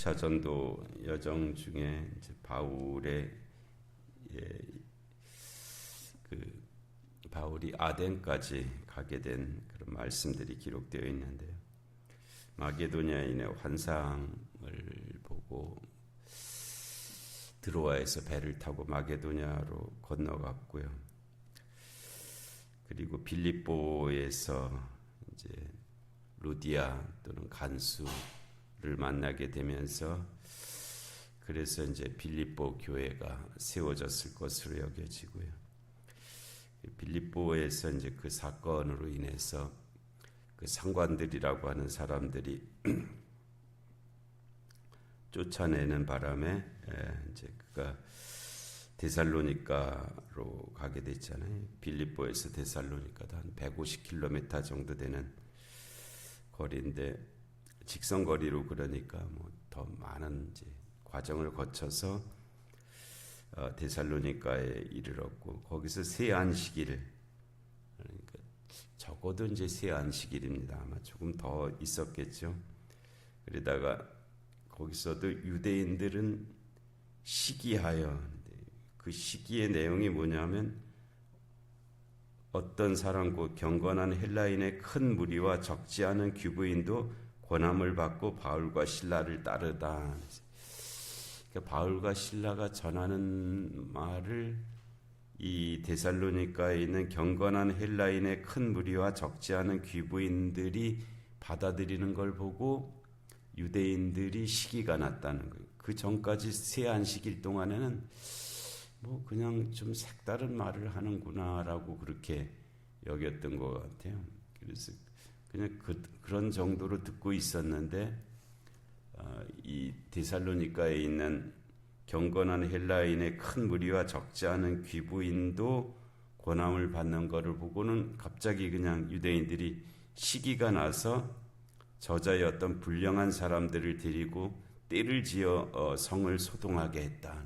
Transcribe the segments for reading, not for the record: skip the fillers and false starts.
2차 전도 여정 중에 이제 바울의 바울이 아덴까지 가게 된 그런 말씀들이 기록되어 있는데요. 마게도냐인의 환상을 보고 드로아에서 배를 타고 마게도냐로 건너갔고요. 그리고 빌립보에서 이제 루디아 또는 간수를 만나게 되면서 그래서 이제 빌립보 교회가 세워졌을 것으로 여겨지고요. 빌립보에서 이제 그 사건으로 인해서 그 상관들이라고 하는 사람들이 쫓아내는 바람에 이제 그가 데살로니가로 가게 됐잖아요. 빌립보에서 데살로니가도 한 150km 정도 되는 거리인데 직선거리로 그러니까 뭐 더 많은 이제 과정을 거쳐서 데살로니가에 이르렀고 거기서 세 안식일, 그러니까 적어도 이제 세 안식일입니다. 아마 조금 더 있었겠죠. 그러다가 거기서도 유대인들은 시기하여, 그 시기의 내용이 뭐냐면 어떤 사람고 경건한 헬라인의 큰 무리와 적지 않은 귀부인도 권함을 받고 바울과 실라를 따르다. 그러니까 바울과 실라가 전하는 말을 이 데살로니가에 있는 경건한 헬라인의 큰 무리와 적지 않은 귀부인들이 받아들이는 걸 보고 유대인들이 시기가 났다는 거예요. 그 전까지 세 안식일 동안에는 뭐 그냥 좀 색다른 말을 하는구나라고 그렇게 여겼던 것 같아요. 그래서 그냥 그런 정도로 듣고 있었는데 이 데살로니가에 있는 경건한 헬라인의 큰 무리와 적지 않은 귀부인도 권함을 받는 것을 보고는 갑자기 그냥 유대인들이 시기가 나서 저자의 어떤 불량한 사람들을 데리고 떼를 지어 성을 소동하게 했다.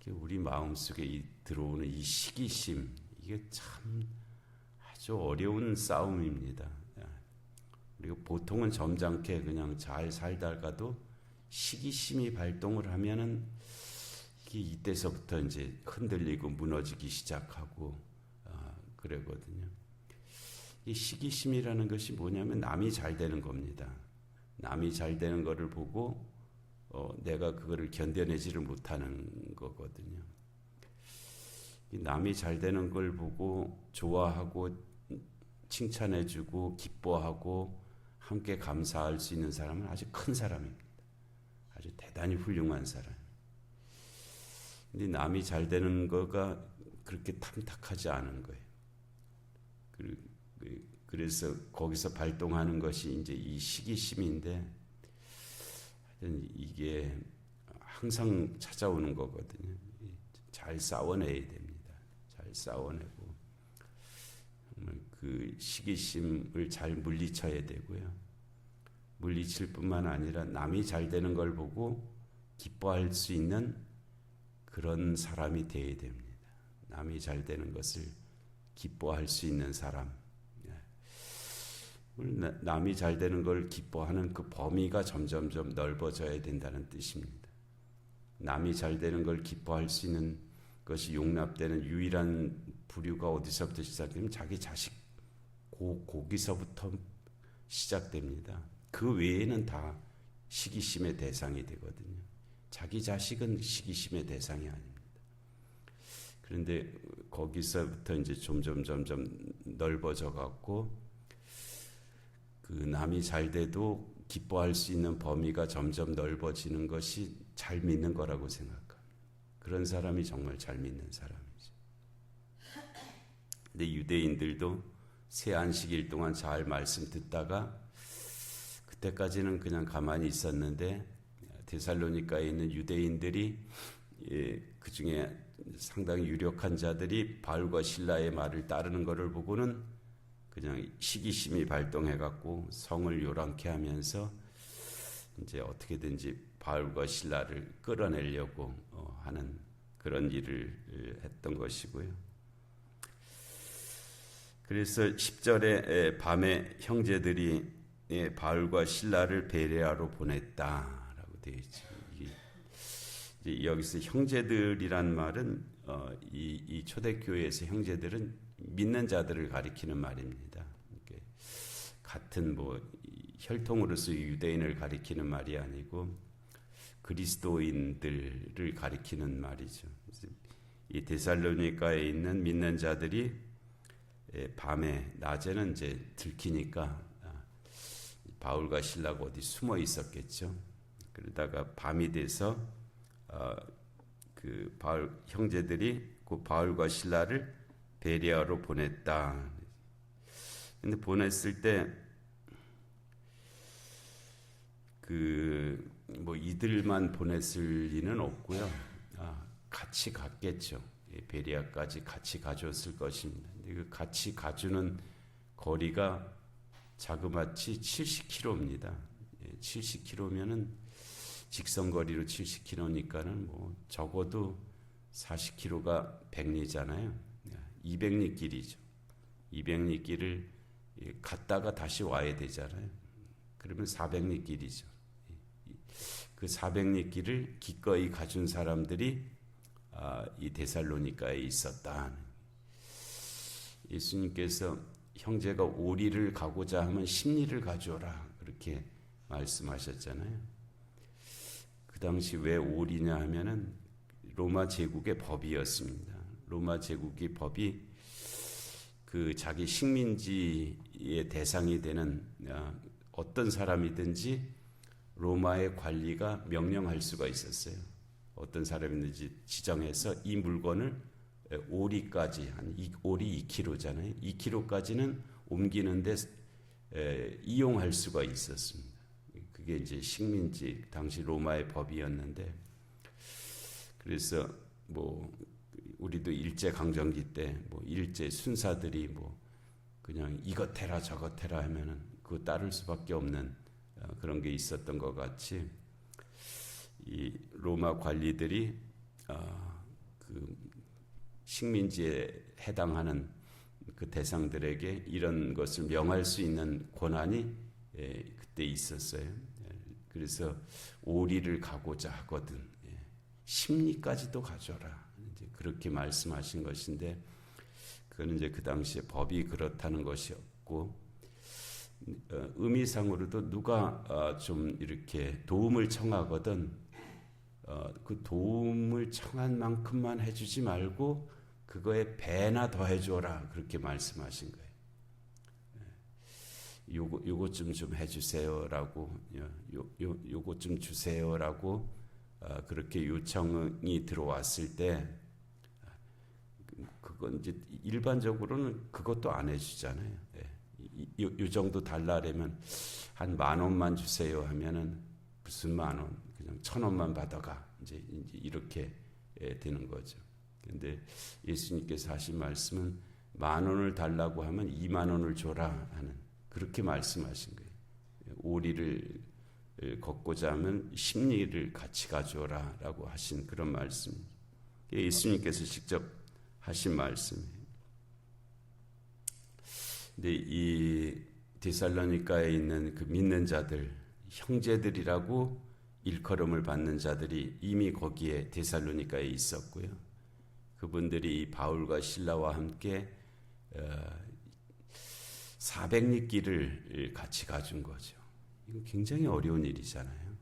우리 마음속에 들어오는 이 시기심, 이게 참 아주 어려운 싸움입니다. 그리고 보통은 점잖게 그냥 잘 살다가도 시기심이 발동을 하면은 이게 이때서부터 이제 흔들리고 무너지기 시작하고 그러거든요. 이 시기심이라는 것이 뭐냐면 남이 잘 되는 겁니다. 남이 잘 되는 거를 보고 내가 그거를 견뎌내지를 못하는 거거든요. 남이 잘 되는 걸 보고 좋아하고 칭찬해주고 기뻐하고 함께 감사할 수 있는 사람은 아주 큰 사람입니다. 아주 대단히 훌륭한 사람. 근데 남이 잘 되는 거가 그렇게 탐탁하지 않은 거예요. 그래서 거기서 발동하는 것이 이제 이 시기심인데 이게 항상 찾아오는 거거든요. 잘 싸워내야 됩니다. 잘 싸워내고 그 시기심을 잘 물리쳐야 되고요. 물리칠 뿐만 아니라 남이 잘 되는 걸 보고 기뻐할 수 있는 그런 사람이 되어야 됩니다. 남이 잘 되는 것을 기뻐할 수 있는 사람. 남이 잘 되는 걸 기뻐하는 그 범위가 점점점 넓어져야 된다는 뜻입니다. 남이 잘 되는 걸 기뻐할 수 있는 것이 용납되는 유일한 부류가 어디서부터 시작되면 자기 자식 거기서부터 시작됩니다. 그 외에는 다 시기심의 대상이 되거든요. 자기 자식은 시기심의 대상이 아닙니다. 그런데 거기서부터 이제 점점 넓어져 갖고 그 남이 잘 돼도 기뻐할 수 있는 범위가 점점 넓어지는 것이 잘 믿는 거라고 생각합니다. 그런 사람이 정말 잘 믿는 사람이죠. 근데 유대인들도 세 안식일 동안 잘 말씀 듣다가 그때까지는 그냥 가만히 있었는데 데살로니가에 있는 유대인들이 그 중에 상당히 유력한 자들이 바울과 실라의 말을 따르는 것을 보고는 그냥 시기심이 발동해갖고 성을 요란케 하면서 이제 어떻게든지 바울과 실라를 끌어내려고 하는 그런 일을 했던 것이고요. 그래서 10절에 밤에 형제들이 바울과 신라를 베레아로 보냈다라고 되어 있죠. 이제 여기서 형제들이란 말은 이 초대교회에서 형제들은 믿는 자들을 가리키는 말입니다. 같은 뭐 혈통으로서 유대인을 가리키는 말이 아니고 그리스도인들을 가리키는 말이죠. 이 데살로니가에 있는 믿는 자들이 밤에 낮에는 이제 들키니까 바울과 신라가 어디 숨어 있었겠죠. 그러다가 밤이 돼서 그 바울 형제들이 그 바울과 신라를 베레아로 보냈다. 근데 보냈을 때 그 뭐 이들만 보냈을 리는 없고요. 같이 갔겠죠. 베레아까지 같이 가줬을 것입니다. 근데 그 같이 가주는 거리가 자그마치 70km입니다. 70km면은 직선거리로 70km니까는 뭐 적어도 40km가 100리잖아요. 200리 길이죠. 200리 길을 갔다가 다시 와야 되잖아요. 그러면 400리 길이죠. 그 400리 길을 기꺼이 가준 사람들이 이 데살로니가에 있었다. 예수님께서 형제가 5리를 가고자 하면 10리를 가져오라 그렇게 말씀하셨잖아요. 그 당시 왜 5리냐 하면은 로마 제국의 법이었습니다. 로마 제국의 법이 그 자기 식민지의 대상이 되는 어떤 사람이든지 로마의 관리가 명령할 수가 있었어요. 어떤 사람이든지 지정해서 이 물건을 5리까지 한 5리 2kg잖아요. 2kg까지는 옮기는데 이용할 수가 있었습니다. 그게 이제 식민지 당시 로마의 법이었는데, 그래서 뭐 우리도 일제 강점기 때 뭐 일제 순사들이 뭐 그냥 이것 해라 저것 해라 하면은 그거 따를 수밖에 없는 그런 게 있었던 것 같이 이 로마 관리들이 그 식민지에 해당하는 그 대상들에게 이런 것을 명할 수 있는 권한이 그때 있었어요. 그래서 5리를 가고자 하거든 10리까지도 가져라. 이제 그렇게 말씀하신 것인데, 그거는 이제 그 당시에 법이 그렇다는 것이었고, 의미상으로도 누가 좀 이렇게 도움을 청하거든 그 도움을 청한 만큼만 해주지 말고 그거에 배나 더 해줘라 그렇게 말씀하신 거예요. 요것 좀 해주세요라고, 요것 좀 주세요라고 그렇게 요청이 들어왔을 때, 그건 이제 일반적으로는 그것도 안 해주잖아요. 요 정도 달라려면 한 10,000원만 주세요 하면은 무슨 10,000원, 그냥 1,000원만 받아가 이제 이렇게 되는 거죠. 근데 예수님께서 하신 말씀은 10,000원을 달라고 하면 20,000원을 줘라 하는 그렇게 말씀하신 거예요. 5리를 걷고자 하면 10리를 같이 가져오라라고 하신 그런 말씀. 예수님께서 직접 하신 말씀이에요. 근데 이 데살로니가에 있는 그 믿는 자들, 형제들이라고 일컬음을 받는 자들이 이미 거기에 데살로니가에 있었고요. 그분들이 이 바울과 신라와 함께 400리 길을 같이 가준 거죠. 이건 굉장히 어려운 일이잖아요.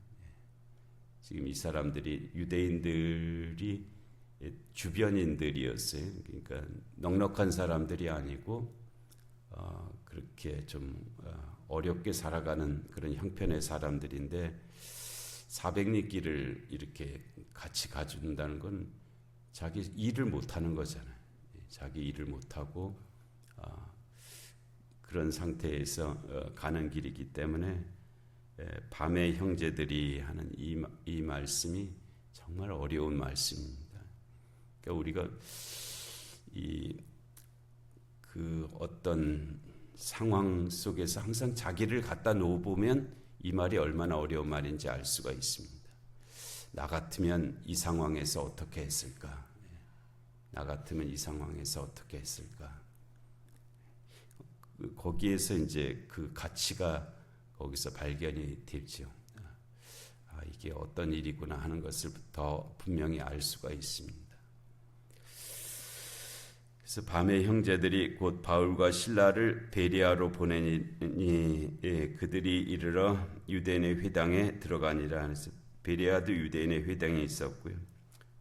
지금 이 사람들이 유대인들이 주변인들이었어요. 그러니까 넉넉한 사람들이 아니고 그렇게 좀 어렵게 살아가는 그런 형편의 사람들인데 400리 길을 이렇게 같이 가준다는 건 자기 일을 못하는 거잖아요. 자기 일을 못하고 그런 상태에서 가는 길이기 때문에 밤에 형제들이 하는 이 말씀이 정말 어려운 말씀입니다. 그러니까 우리가 그 어떤 상황 속에서 항상 자기를 갖다 놓아보면 이 말이 얼마나 어려운 말인지 알 수가 있습니다. 나 같으면 이 상황에서 어떻게 했을까? 나 같으면 이 상황에서 어떻게 했을까? 거기에서 이제 그 가치가 거기서 발견이 되죠. 이게 어떤 일이구나 하는 것을 더 분명히 알 수가 있습니다. 그래서 밤에 형제들이 곧 바울과 실라를 베레아로 보내니 그들이 이르러 유대인의 회당에 들어가니라. 그래서 베레아도 유대인의 회당이 있었고요.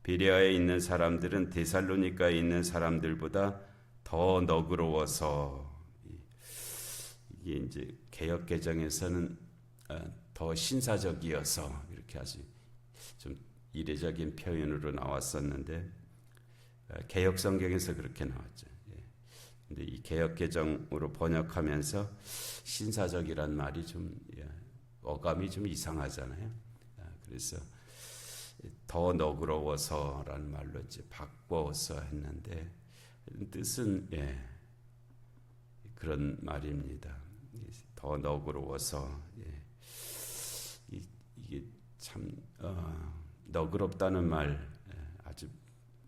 베레아에 있는 사람들은 데살로니가에 있는 사람들보다 더 너그러워서, 이게 이제 개역 개정에서는 더 신사적이어서 이렇게 아주 좀 이례적인 표현으로 나왔었는데 개역 성경에서 그렇게 나왔죠. 근데 이 개역 개정으로 번역하면서 신사적이란 말이 좀 어감이 좀 이상하잖아요. 그래서 더 너그러워서라는 말로 이제 바꿔서 했는데 뜻은 그런 말입니다. 더 너그러워서 이게 참 너그럽다는 말 아주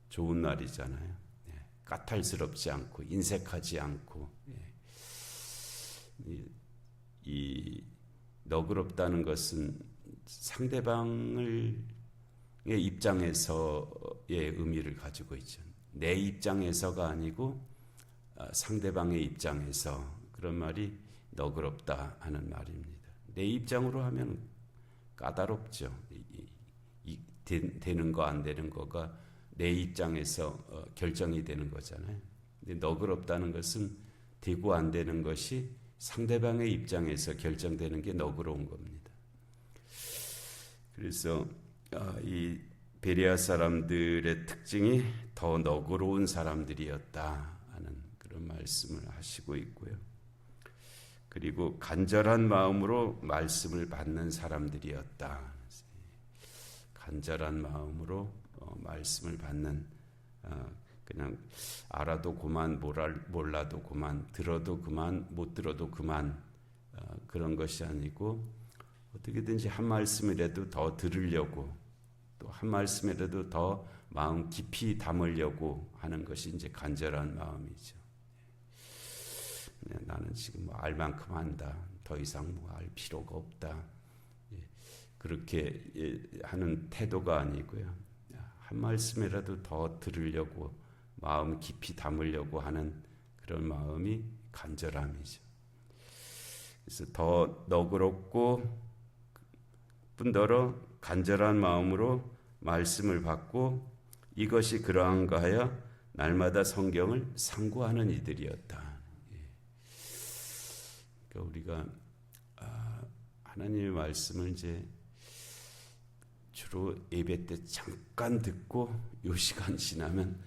좋은 말이잖아요. 까탈스럽지 않고 인색하지 않고 이 너그럽다는 것은 상대방의 입장에서의 의미를 가지고 있죠. 내 입장에서가 아니고 상대방의 입장에서, 그런 말이 너그럽다 하는 말입니다. 내 입장으로 하면 까다롭죠. 되는 거 안 되는 거가 내 입장에서 결정이 되는 거잖아요. 근데 너그럽다는 것은 되고 안 되는 것이 상대방의 입장에서 결정되는 게 너그러운 겁니다. 그래서 이 베레아 사람들의 특징이 더 너그러운 사람들이었다 하는 그런 말씀을 하시고 있고요. 그리고 간절한 마음으로 말씀을 받는 사람들이었다. 간절한 마음으로 말씀을 받는, 그냥 알아도 그만, 몰라도 그만, 들어도 그만, 못 들어도 그만, 그런 것이 아니고 어떻게든지 한 말씀이라도 더 들으려고, 또 한 말씀이라도 더 마음 깊이 담으려고 하는 것이 이제 간절한 마음이죠. 나는 지금 알 만큼 한다, 더 이상 알 필요가 없다, 그렇게 하는 태도가 아니고요. 한 말씀이라도 더 들으려고, 마음 깊이 담으려고 하는 그런 마음이 간절함이죠. 그래서 더 너그럽고 뿐더러 간절한 마음으로 말씀을 받고, 이것이 그러한가 하여 날마다 성경을 상고하는 이들이었다. 그러니까 우리가 하나님의 말씀을 이제 주로 예배 때 잠깐 듣고 요 시간 지나면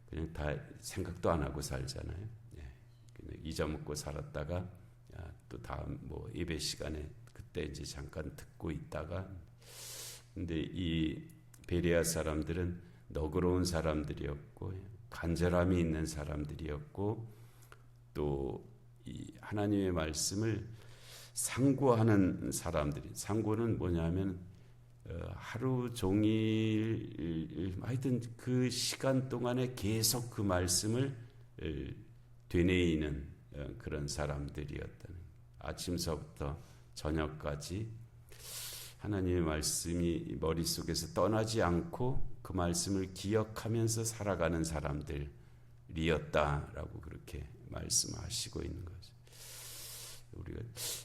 그냥 다 생각도 안 하고 살잖아요. 그냥 잊어먹고 살았다가 또 다음 예배 시간에 그때 이제 잠깐 듣고 있다가, 근데 이 베레아 사람들은 너그러운 사람들이었고 간절함이 있는 사람들이었고, 또 이 하나님의 말씀을 상고하는 사람들이, 상고는 뭐냐면 하루 종일 하여튼 그 시간 동안에 계속 그 말씀을 되뇌이는 그런 사람들이었다는, 아침서부터 저녁까지 하나님의 말씀이 머릿속에서 떠나지 않고 그 말씀을 기억하면서 살아가는 사람들이었다라고 그렇게 말씀하시고 있는 거죠. 우리가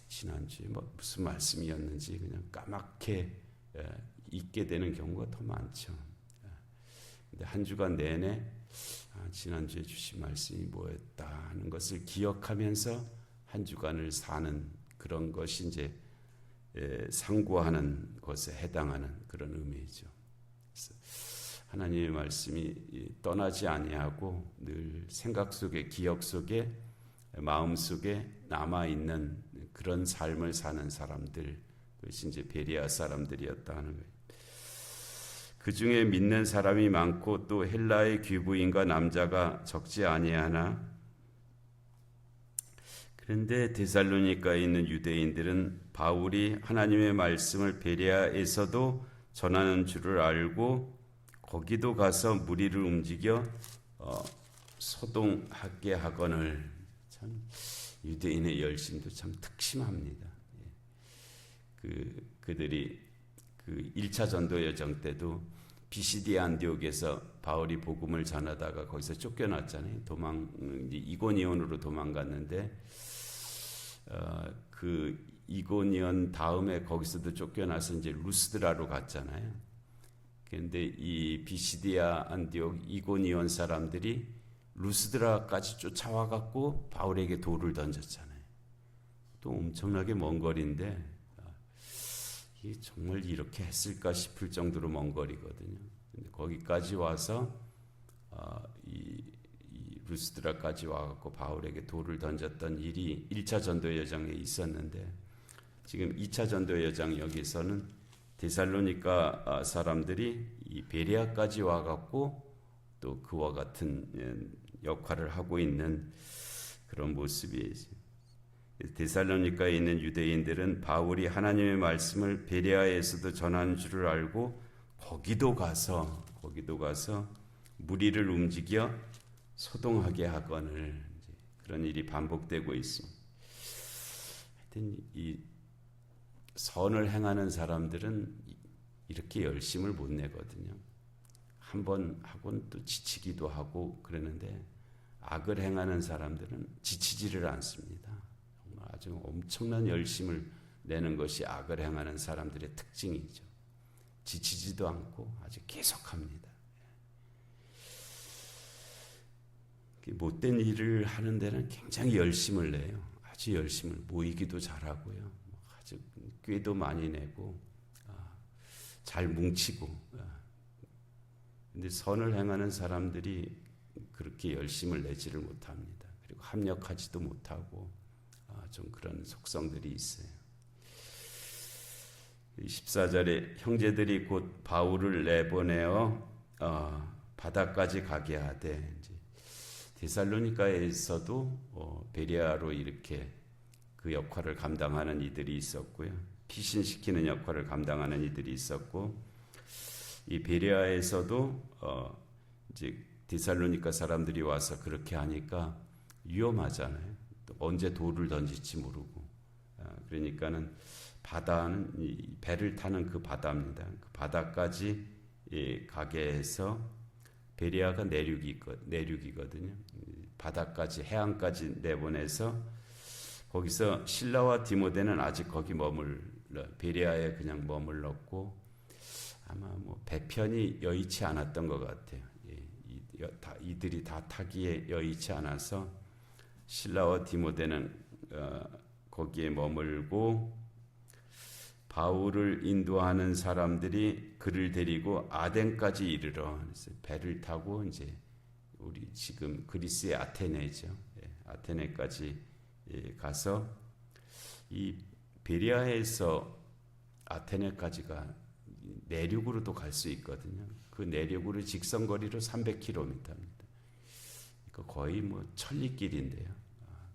지난주에 무슨 말씀이었는지 그냥 까맣게 잊게 되는 경우가 더 많죠. 근데 한 주간 내내 지난주에 주신 말씀이 뭐였다 하는 것을 기억하면서 한 주간을 사는 그런 것이 이제 상고하는 것에 해당하는 그런 의미이죠. 그래서 하나님의 말씀이 떠나지 아니하고 늘 생각 속에, 기억 속에, 마음 속에 남아 있는 그런 삶을 사는 사람들, 그것이 이제 베레아 사람들이었다 하는 거예요. 그 중에 믿는 사람이 많고 또 헬라의 귀부인과 남자가 적지 아니하나, 그런데 데살로니가에 있는 유대인들은 바울이 하나님의 말씀을 베레아에서도 전하는 줄을 알고 거기도 가서 무리를 움직여 소동하게 하거늘. 참 유대인의 열심도 참 특심합니다. 그들이 그 1차 전도 여정 때도 비시디아 안디옥에서 바울이 복음을 전하다가 거기서 쫓겨났잖아요. 이고니온으로 도망갔는데 그 이고니온 다음에 거기서도 쫓겨나서 이제 루스드라로 갔잖아요. 그런데 이 비시디아 안디옥 이고니온 사람들이 루스드라까지 쫓아와 갖고 바울에게 돌을 던졌잖아요. 또 엄청나게 먼 거리인데 이게 정말 이렇게 했을까 싶을 정도로 먼 거리거든요. 근데 거기까지 와서 이 루스드라까지 와갖고 바울에게 돌을 던졌던 일이 1차 전도 여정에 있었는데 지금 2차 전도 여정 여기서는 데살로니가 사람들이 이 베레아까지 와갖고 또 그와 같은 역할을 하고 있는 그런 모습이죠. 데살로니가에 있는 유대인들은 바울이 하나님의 말씀을 베레아에서도 전하는 줄을 알고 거기도 가서 무리를 움직여 소동하게 하거늘 그런 일이 반복되고 있습니다. 하여튼 이 선을 행하는 사람들은 이렇게 열심을 못 내거든요. 한번 하고는 또 지치기도 하고 그러는데 악을 행하는 사람들은 지치지를 않습니다. 아주 엄청난 열심을 내는 것이 악을 행하는 사람들의 특징이죠. 지치지도 않고 아주 계속합니다. 못된 일을 하는 데는 굉장히 열심을 내요. 아주 열심을 모이기도 잘하고요. 아주 꾀도 많이 내고 잘 뭉치고. 근데 선을 행하는 사람들이 그렇게 열심을 내지를 못합니다. 그리고 합력하지도 못하고 좀 그런 속성들이 있어요. 14절에 형제들이 곧 바울을 내보내어 바다까지 가게 하되 이제 데살로니가에서도 베레아로 이렇게 그 역할을 감당하는 이들이 있었고요. 피신시키는 역할을 감당하는 이들이 있었고 이 베레아에서도 이제 데살로니가 사람들이 와서 그렇게 하니까 위험하잖아요. 또 언제 돌을 던질지 모르고 그러니까는 바다는 이 배를 타는 그 바다입니다. 그 바다까지 가게 해서 베레아가 내륙이거든요. 바다까지 해안까지 내보내서 거기서 실라와 디모데는 아직 거기 베레아에 그냥 머물렀고 아마 뭐 배편이 여의치 않았던 것 같아요. 이들이 다 타기에 여의치 않아서 실라와 디모데는 거기에 머물고 바울을 인도하는 사람들이 그를 데리고 아덴까지 이르러 배를 타고 이제 우리 지금 그리스의 아테네죠. 아테네까지 가서 이 베레아에서 아테네까지가 내륙으로도 갈 수 있거든요. 그 내륙으로 직선거리로 300km입니다. 그러니까 거의 뭐 천리길인데요.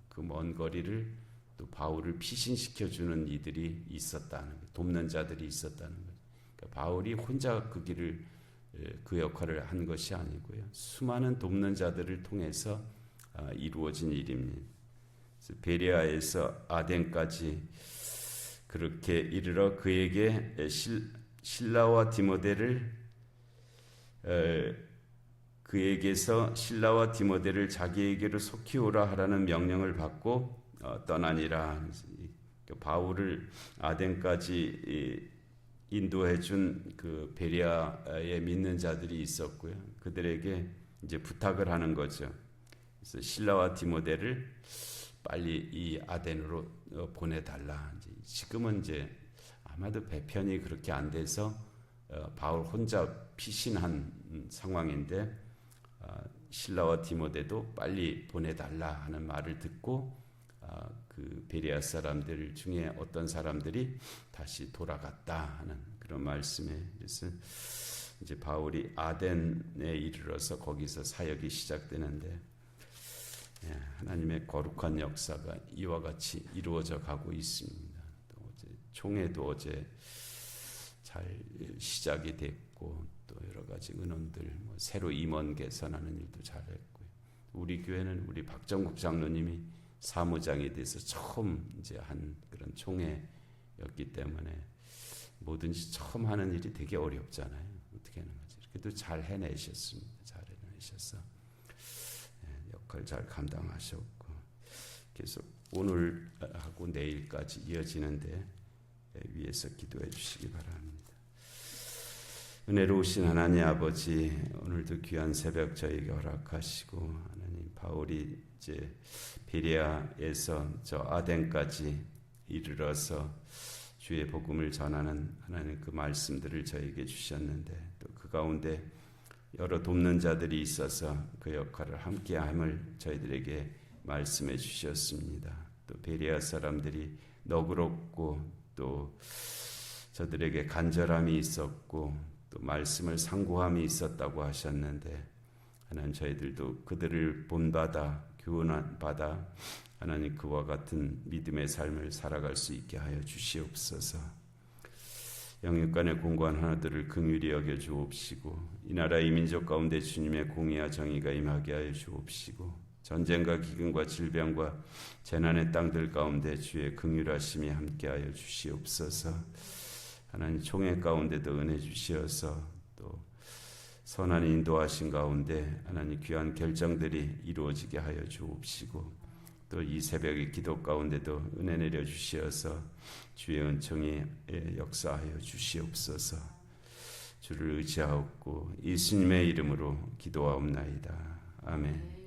그 먼 거리를 또 바울을 피신시켜주는 이들이 있었다는 거예요. 돕는 자들이 있었다는 거예요. 그러니까 바울이 혼자 그 역할을 한 것이 아니고요. 수많은 돕는 자들을 통해서 이루어진 일입니다. 그래서 베레아에서 아덴까지 그렇게 이르러 그에게 실라와 디모데를 그에게서 실라와 디모데를 자기에게로 속히 오라 하라는 명령을 받고 떠나니라. 바울을 아덴까지 인도해 준 그 베레아에 믿는 자들이 있었고요. 그들에게 이제 부탁을 하는 거죠. 그래서 실라와 디모데를 빨리 이 아덴으로 보내달라. 지금은 이제 아마도 배편이 그렇게 안 돼서 바울 혼자 피신한 상황인데 실라와 디모데도 빨리 보내달라 하는 말을 듣고 그 베레아 사람들 중에 어떤 사람들이 다시 돌아갔다 하는 그런 말씀에 그래서 이제 바울이 아덴에 이르러서 거기서 사역이 시작되는데 하나님의 거룩한 역사가 이와 같이 이루어져 가고 있습니다. 또 어제 총회도 어제 잘 시작이 됐고 또 여러 가지 은원들 새로 임원 개선하는 일도 잘했고요. 우리 교회는 우리 박정국 장로님이 사무장이 돼서 처음 이제 한 그런 총회 였기 때문에 뭐든지 처음 하는 일이 되게 어렵잖아요. 어떻게 하는 거지? 그래도 잘 해내셨습니다. 잘 해내셔서 역할 잘 감당하셨고 계속 오늘하고 내일까지 이어지는데 위에서 기도해 주시기 바랍니다. 은혜로우신 하나님 아버지, 오늘도 귀한 새벽 저에게 허락하시고 하나님, 바울이 이제 베레아에서 저 아덴까지 이르러서 주의 복음을 전하는 하나님 그 말씀들을 저에게 주셨는데 또 그 가운데 여러 돕는 자들이 있어서 그 역할을 함께함을 저희들에게 말씀해 주셨습니다. 또 베레아 사람들이 너그럽고 또 저들에게 간절함이 있었고 또 말씀을 상고함이 있었다고 하셨는데 하나님, 저희들도 그들을 본받아 교훈받아 하나님 그와 같은 믿음의 삶을 살아갈 수 있게 하여 주시옵소서. 영육간의 공고한 하나들을 긍휼히 여겨 주옵시고 이 나라 이 민족 가운데 주님의 공의와 정의가 임하게 하여 주옵시고 전쟁과 기근과 질병과 재난의 땅들 가운데 주의 긍휼하심이 함께하여 주시옵소서. 하나님, 총회 가운데도 은혜 주시어서 또 선한 인도하신 가운데 하나님 귀한 결정들이 이루어지게 하여 주옵시고 또 이 새벽의 기도 가운데도 은혜 내려 주시어서 주의 은총이 역사하여 주시옵소서. 주를 의지하옵고 예수님의 이름으로 기도하옵나이다. 아멘.